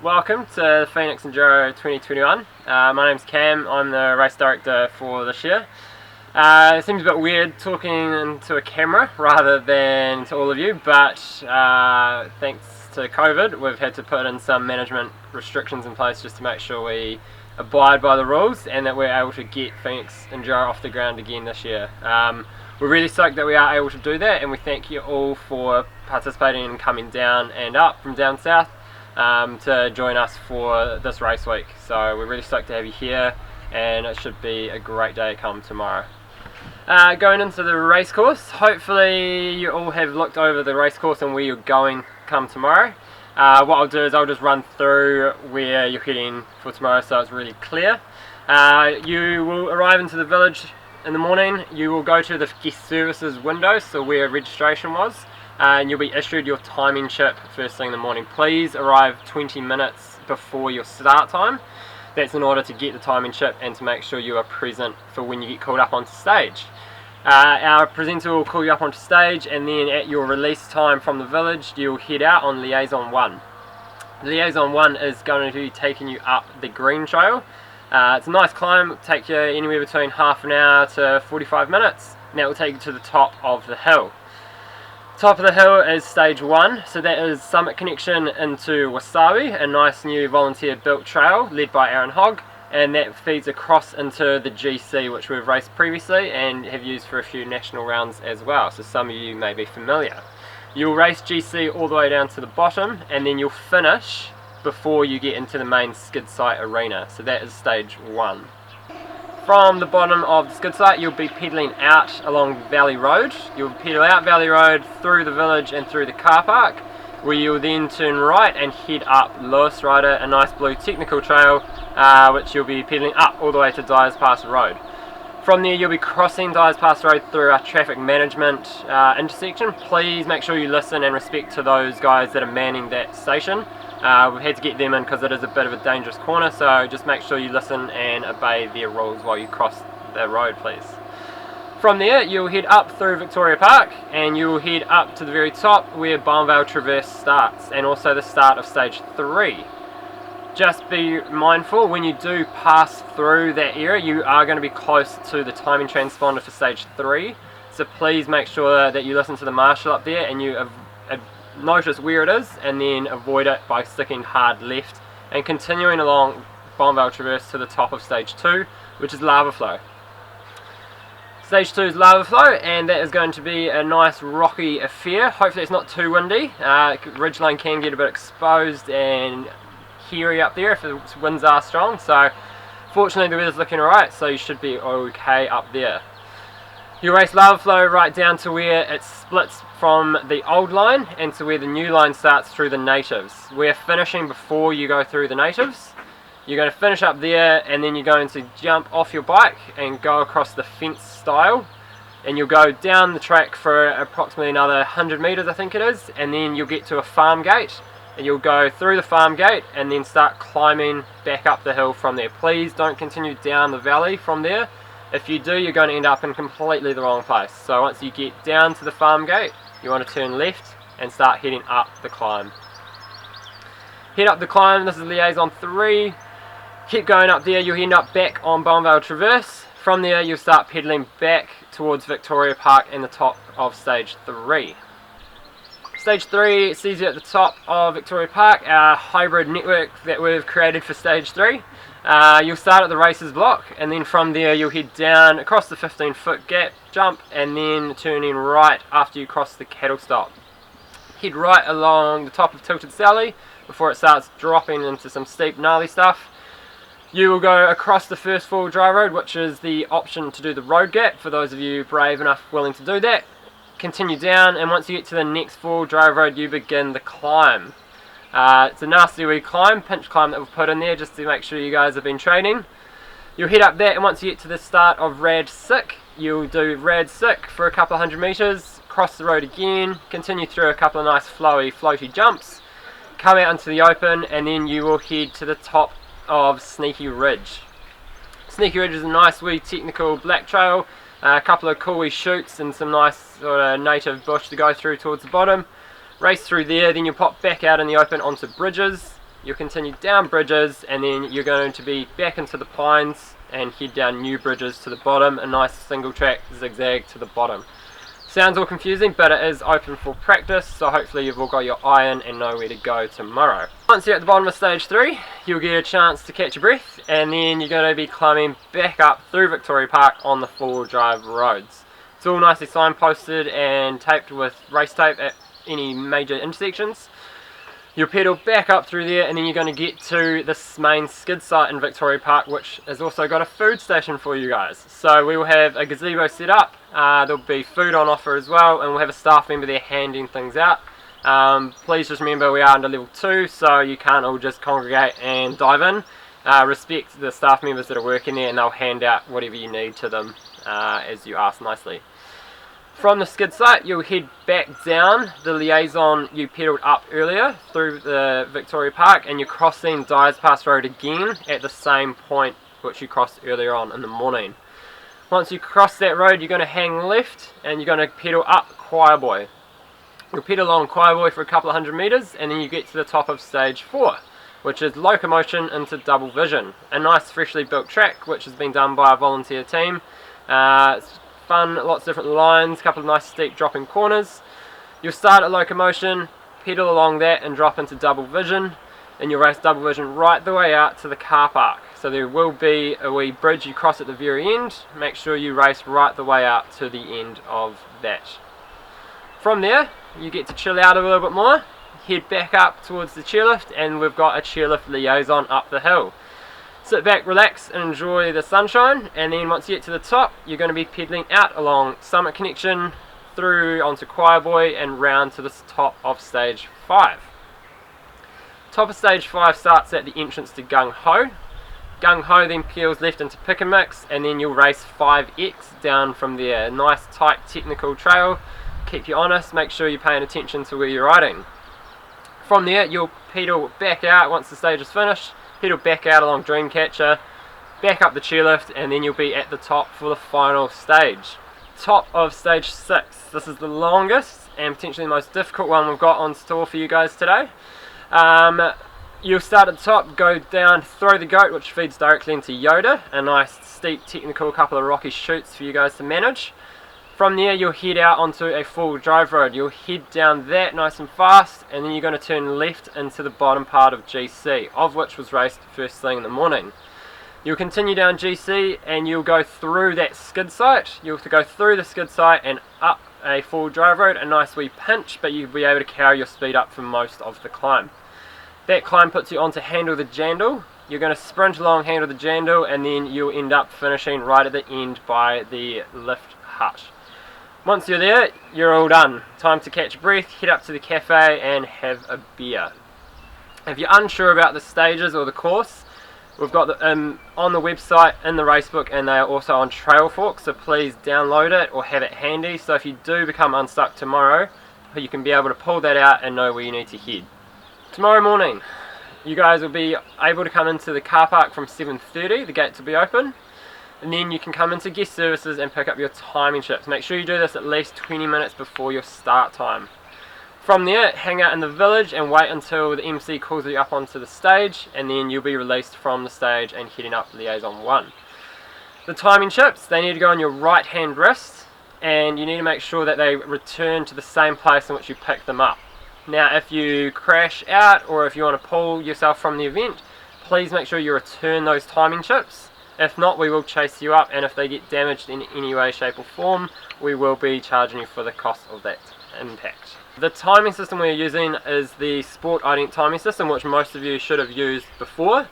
Welcome to Phoenix Enduro 2021. My name's Cam, I'm the race director for this year. It seems a bit weird talking into a camera rather than to all of you, but thanks to COVID we've had to put in some management restrictions in place just to make sure we abide by the rules and that we're able to get Phoenix Enduro off the ground again this year. We're really stoked that we are able to do that, and we thank you all for participating and coming down and up from down south to join us for this race week. So we're really stoked to have you here, and it should be a great day come tomorrow. Going into the race course, hopefully you all have looked over the race course and where you're going come tomorrow. What I'll do is I'll just run through where you're heading for tomorrow so it's really clear. You will arrive into the village in the morning. You will go to the guest services window, so where registration was, and you'll be issued your timing chip first thing in the morning. Please arrive 20 minutes before your start time. That's in order to get the timing chip and to make sure you are present for when you get called up onto stage. Our presenter will call you up onto stage, and then at your release time from the village you'll head out on Liaison 1. Liaison 1 is going to be taking you up the green trail. It's a nice climb. It'll take you anywhere between half an hour to 45 minutes, and that will take you to the top of the hill. Top of the hill is stage 1, so that is summit connection into Wasabi, a nice new volunteer built trail led by Aaron Hogg, and that feeds across into the GC, which we've raced previously and have used for a few national rounds as well, so some of you may be familiar. You'll race GC all the way down to the bottom, and then you'll finish before you get into the main skid site arena, so that is stage 1. From the bottom of the skid site you'll be pedalling out along Valley Road. You'll pedal out Valley Road through the village and through the car park, where you'll then turn right and head up Lewis Rider, a nice blue technical trail, which you'll be pedaling up all the way to Dyers Pass Road. From there you'll be crossing Dyers Pass Road through our traffic management intersection. Please make sure you listen and respect to those guys that are manning that station. We've had to get them in because it is a bit of a dangerous corner, so just make sure you listen and obey their rules while you cross the road, please. From there you'll head up through Victoria Park, and you'll head up to the very top where Bonvale Traverse starts, and also the start of stage 3. Just be mindful when you do pass through that area, you are going to be close to the timing transponder for stage 3, so please make sure that you listen to the marshal up there and you notice where it is, and then avoid it by sticking hard left and continuing along Bonvale Traverse to the top of stage 2, which is Lava Flow. Stage 2 is Lava Flow, and that is going to be a nice rocky affair. Hopefully it's not too windy. Ridgeline can get a bit exposed and hairy up there if the winds are strong, so fortunately the weather's looking alright, so you should be okay up there. You race Lava Flow right down to where it splits from the old line and to where the new line starts through the natives. We're finishing before you go through the natives. You're going to finish up there, and then you're going to jump off your bike and go across the fence style, and you'll go down the track for approximately another 100 meters, I think it is, and then you'll get to a farm gate, and you'll go through the farm gate and then start climbing back up the hill from there. Please don't continue down the valley from there. If you do, you're going to end up in completely the wrong place. So once you get down to the farm gate, you want to turn left and start heading up the climb. Head up the climb. This is Liaison 3. Keep going up there, you'll end up back on Bonvale Traverse. From there you'll start pedalling back towards Victoria Park and the top of stage 3. Stage 3 sees you at the top of Victoria Park, our hybrid network that we've created for stage 3. You'll start at the races block, and then from there you'll head down across the 15-foot gap, jump, and then turning right after you cross the cattle stop. Head right along the top of Tilted Sally before it starts dropping into some steep gnarly stuff. You will go across the first full dry road, which is the option to do the road gap for those of you brave enough willing to do that. Continue down, and once you get to the next full dry road you begin the climb. It's a nasty wee climb, pinch climb that we've put in there just to make sure you guys have been training. You'll head up that, and once you get to the start of Rad Sick, you'll do Rad Sick for a couple of 100 meters, cross the road again, continue through a couple of nice floaty jumps, come out into the open, and then you will head to the top of Sneaky Ridge. Sneaky Ridge is a nice wee technical black trail, a couple of cool wee chutes and some nice sort of native bush to go through towards the bottom. Race through there, then you pop back out in the open onto bridges. you'll continue down bridges, and then you're going to be back into the pines and head down new bridges to the bottom, a nice single track zigzag to the bottom. Sounds all confusing, but it is open for practice, so hopefully you've all got your eye in and know where to go tomorrow. Once you're at the bottom of stage 3, you'll get a chance to catch your breath, and then you're going to be climbing back up through Victoria Park on the 4-wheel drive roads. It's all nicely signposted and taped with race tape at any major intersections. You'll pedal back up through there, and then you're going to get to this main skid site in Victoria Park, which has also got a food station for you guys. So we will have a gazebo set up, there'll be food on offer as well, and we'll have a staff member there handing things out. Please just remember we are under level 2, so you can't all just congregate and dive in. Respect the staff members that are working there, and they'll hand out whatever you need to them as you ask nicely. From the skid site, you'll head back down the liaison you pedalled up earlier through the Victoria Park, and you're crossing Dyers Pass Road again at the same point which you crossed earlier on in the morning. Once you cross that road, you're going to hang left and you're going to pedal up Choir Boy. You'll pedal along Choir Boy for a couple of 100 metres, and then you get to the top of stage 4, which is locomotion into double vision. A nice freshly built track which has been done by a volunteer team. It's fun, lots of different lines, a couple of nice steep dropping corners. You'll start at locomotion, pedal along that and drop into double vision, and you'll race double vision right the way out to the car park. So there will be a wee bridge you cross at the very end. Make sure you race right the way out to the end of that. From there you get to chill out a little bit more, head back up towards the chairlift, and we've got a chairlift liaison up the hill. Sit back, relax and enjoy the sunshine, and then once you get to the top you're going to be pedalling out along Summit Connection through onto Choir Boy and round to the top of stage 5. Top of stage 5 starts at the entrance to Gung Ho. Gung Ho then peels left into Pick and Mix, and then you'll race 5X down from there. A nice tight technical trail, keep you honest, make sure you're paying attention to where you're riding. From there you'll pedal back out once the stage is finished. Pedal back out along Dreamcatcher, back up the chairlift, and then you'll be at the top for the final stage. Top of stage 6. This is the longest and potentially the most difficult one we've got on store for you guys today. You'll start at the top, go down, throw the goat, which feeds directly into Yoda. A nice steep technical couple of rocky chutes for you guys to manage. From there you'll head out onto a 4-wheel drive road. You'll head down that nice and fast, and then you're going to turn left into the bottom part of GC, of which was raced first thing in the morning. You'll continue down GC and you'll go through that skid site. You'll have to go through the skid site and up a 4-wheel drive road, a nice wee pinch, but you'll be able to carry your speed up for most of the climb. That climb puts you onto Handle the Jandal. You're going to sprint along Handle the Jandal, and then you'll end up finishing right at the end by the lift hut. Once you're there, you're all done. Time to catch your breath, head up to the cafe and have a beer. If you're unsure about the stages or the course, we've got them on the website in the racebook, and they are also on Trailfork, so please download it or have it handy, so if you do become unstuck tomorrow, you can be able to pull that out and know where you need to head. Tomorrow morning, you guys will be able to come into the car park from 7:30, the gates will be open. And then you can come into guest services and pick up your timing chips. Make sure you do this at least 20 minutes before your start time. From there, hang out in the village and wait until the MC calls you up onto the stage, and then you'll be released from the stage and heading up Liaison 1. The timing chips, they need to go on your right hand wrist, and you need to make sure that they return to the same place in which you picked them up. Now if you crash out or if you want to pull yourself from the event, please make sure you return those timing chips. If not, we will chase you up, and if they get damaged in any way, shape or form, we will be charging you for the cost of that impact. The timing system we're using is the Sport Ident timing system, which most of you should have used before.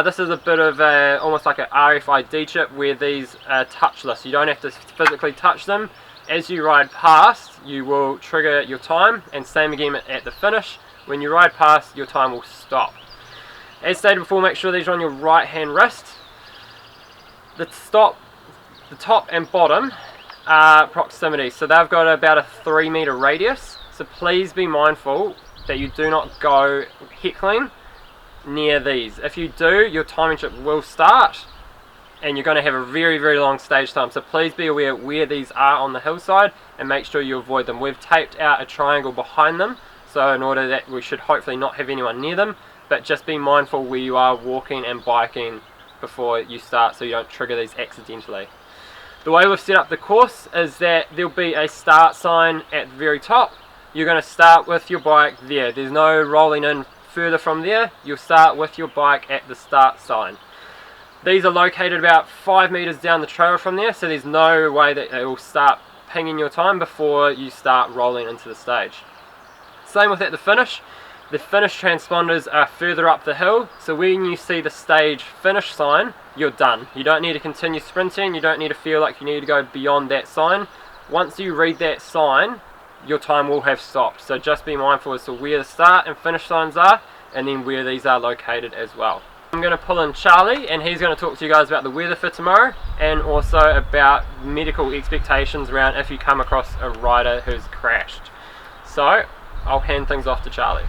This is a bit of almost like an RFID chip where these are touchless. You don't have to physically touch them. As you ride past, you will trigger your time, and same again at the finish. When you ride past, your time will stop. As stated before, make sure these are on your right hand wrist. The top and bottom are proximity, so they've got about a 3-meter radius, so please be mindful that you do not go heckling near these. If you do, your timing chip will start and you're going to have a very, very long stage time, so please be aware where these are on the hillside and make sure you avoid them. We've taped out a triangle behind them, so in order that we should hopefully not have anyone near them, but just be mindful where you are walking and biking before you start so you don't trigger these accidentally. The way we've set up the course is that there'll be a start sign at the very top. You're going to start with your bike there. There's no rolling in further from there. You'll start with your bike at the start sign. These are located about 5 meters down the trail from there, so there's no way that it will start pinging your time before you start rolling into the stage. Same with at the finish. The finish transponders are further up the hill, so when you see the stage finish sign, you're done. You don't need to continue sprinting, you don't need to feel like you need to go beyond that sign. Once you read that sign, your time will have stopped. So just be mindful as to where the start and finish signs are, and then where these are located as well. I'm going to pull in Charlie, and he's going to talk to you guys about the weather for tomorrow, and also about medical expectations around if you come across a rider who's crashed. So I'll hand things off to Charlie.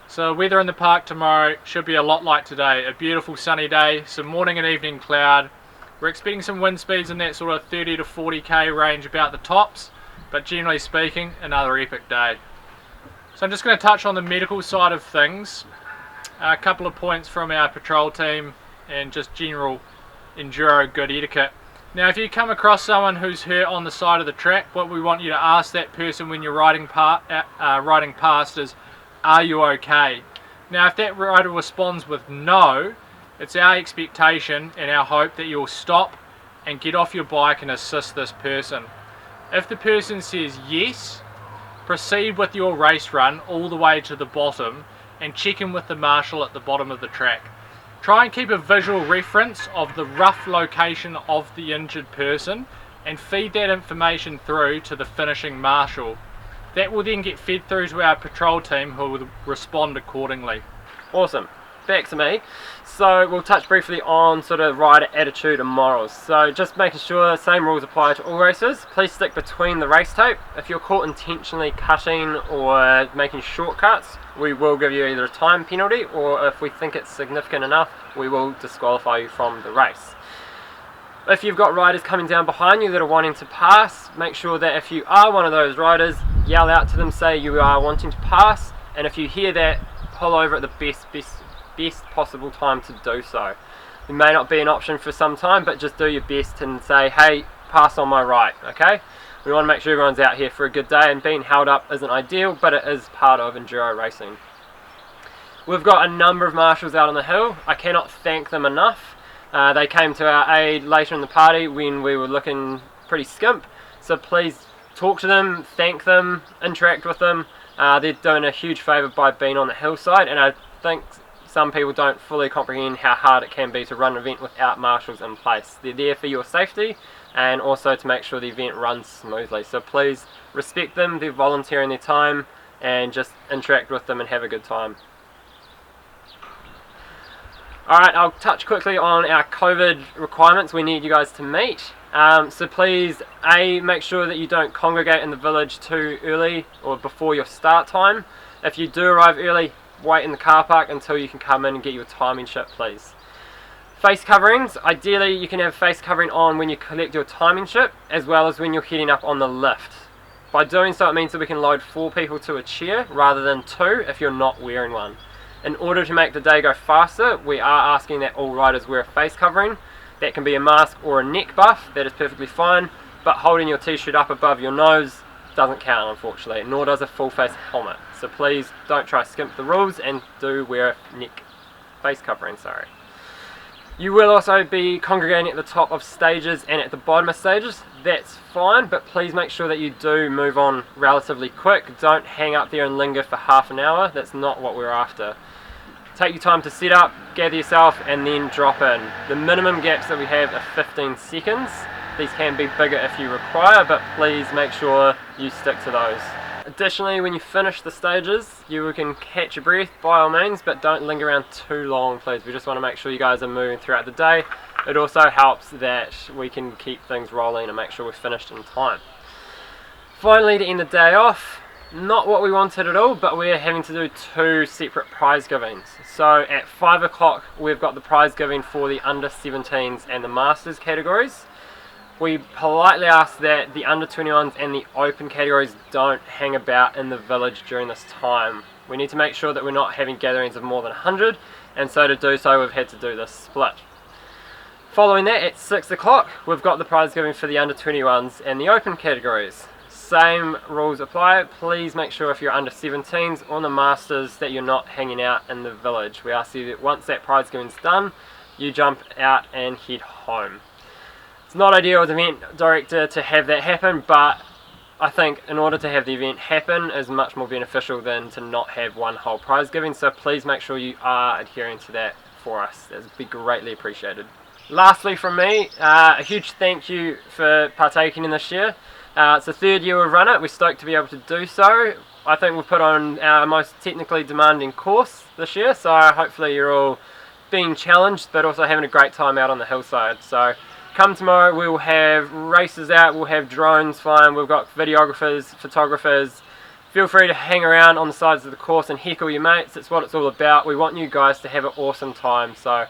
So weather in the park tomorrow should be a lot like today. A beautiful sunny day, some morning and evening cloud. We're expecting some wind speeds in that sort of 30 to 40k range about the tops, but generally speaking, another epic day. So I'm just going to touch on the medical side of things. A couple of points from our patrol team and just general enduro good etiquette. Now, if you come across someone who's hurt on the side of the track, what we want you to ask that person when you're riding past is, are you okay? Now, if that rider responds with no, it's our expectation and our hope that you'll stop and get off your bike and assist this person. If the person says yes, proceed with your race run all the way to the bottom and check in with the marshal at the bottom of the track. Try and keep a visual reference of the rough location of the injured person and feed that information through to the finishing marshal. That will then get fed through to our patrol team, who will respond accordingly. Awesome. Back to me. So we'll touch briefly on sort of rider attitude and morals. So just making sure the same rules apply to all racers. Please stick between the race tape. If you're caught intentionally cutting or making shortcuts, we will give you either a time penalty, or if we think it's significant enough, we will disqualify you from the race. If you've got riders coming down behind you that are wanting to pass, make sure that if you are one of those riders, yell out to them, say you are wanting to pass, and if you hear that, pull over at the best possible time to do so. It may not be an option for some time, but just do your best and say, hey, pass on my right, okay? We want to make sure everyone's out here for a good day, and being held up isn't ideal, but it is part of enduro racing. We've got a number of marshals out on the hill. I cannot thank them enough. They came to our aid later in the party when we were looking pretty skimp, so please talk to them, thank them, interact with them. They're doing a huge favour by being on the hillside, and I think some people don't fully comprehend how hard it can be to run an event without marshals in place. They're there for your safety and also to make sure the event runs smoothly, so please respect them. They're volunteering their time, and just interact with them and have a good time. Alright, I'll touch quickly on our COVID requirements we need you guys to meet. So please, make sure that you don't congregate in the village too early or before your start time. If you do arrive early, wait in the car park until you can come in and get your timing ship, please. Face coverings, ideally you can have face covering on when you collect your timing ship, as well as when you're heading up on the lift. By doing so, it means that we can load 4 people to a chair rather than 2 if you're not wearing one. In order to make the day go faster, we are asking that all riders wear a face covering. That can be a mask or a neck buff, that is perfectly fine, but holding your t-shirt up above your nose doesn't count, unfortunately, nor does a full face helmet. So please don't try to skimp the rules and do wear a face covering. You will also be congregating at the top of stages and at the bottom of stages. That's fine, but please make sure that you do move on relatively quick. Don't hang up there and linger for half an hour. That's not what we're after. Take your time to set up, gather yourself, and then drop in. The minimum gaps that we have are 15 seconds. These can be bigger if you require, but please make sure you stick to those. Additionally, when you finish the stages, you can catch your breath by all means, but don't linger around too long, please. We just want to make sure you guys are moving throughout the day. It also helps that we can keep things rolling and make sure we're finished in time. Finally, to end the day off, not what we wanted at all, but we're having to do 2 separate prize givings. So at 5 o'clock, we've got the prize giving for the under 17s and the masters categories. We politely ask that the under 21s and the open categories don't hang about in the village during this time. We need to make sure that we're not having gatherings of more than 100, and so to do so we've had to do this split. Following that, at 6 o'clock, we've got the prize giving for the under 21s and the open categories. Same rules apply. Please make sure if you're under 17s or the masters that you're not hanging out in the village. We ask you that once that prize giving's done, you jump out and head home. It's not ideal as event director to have that happen, but I think in order to have the event happen is much more beneficial than to not have one whole prize giving, so please make sure you are adhering to that for us. That would be greatly appreciated. Lastly from me, a huge thank you for partaking in this year. It's the 3rd year we've run it. We're stoked to be able to do so. I think we've put on our most technically demanding course this year, so hopefully you're all being challenged but also having a great time out on the hillside. So come tomorrow, we will have races out, we'll have drones flying, we've got videographers, photographers. Feel free to hang around on the sides of the course and heckle your mates. That's what it's all about. We want you guys to have an awesome time, so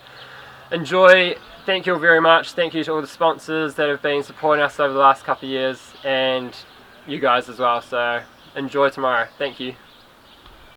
enjoy. Thank you all very much. Thank you to all the sponsors that have been supporting us over the last couple of years, and you guys as well. So enjoy tomorrow. Thank you.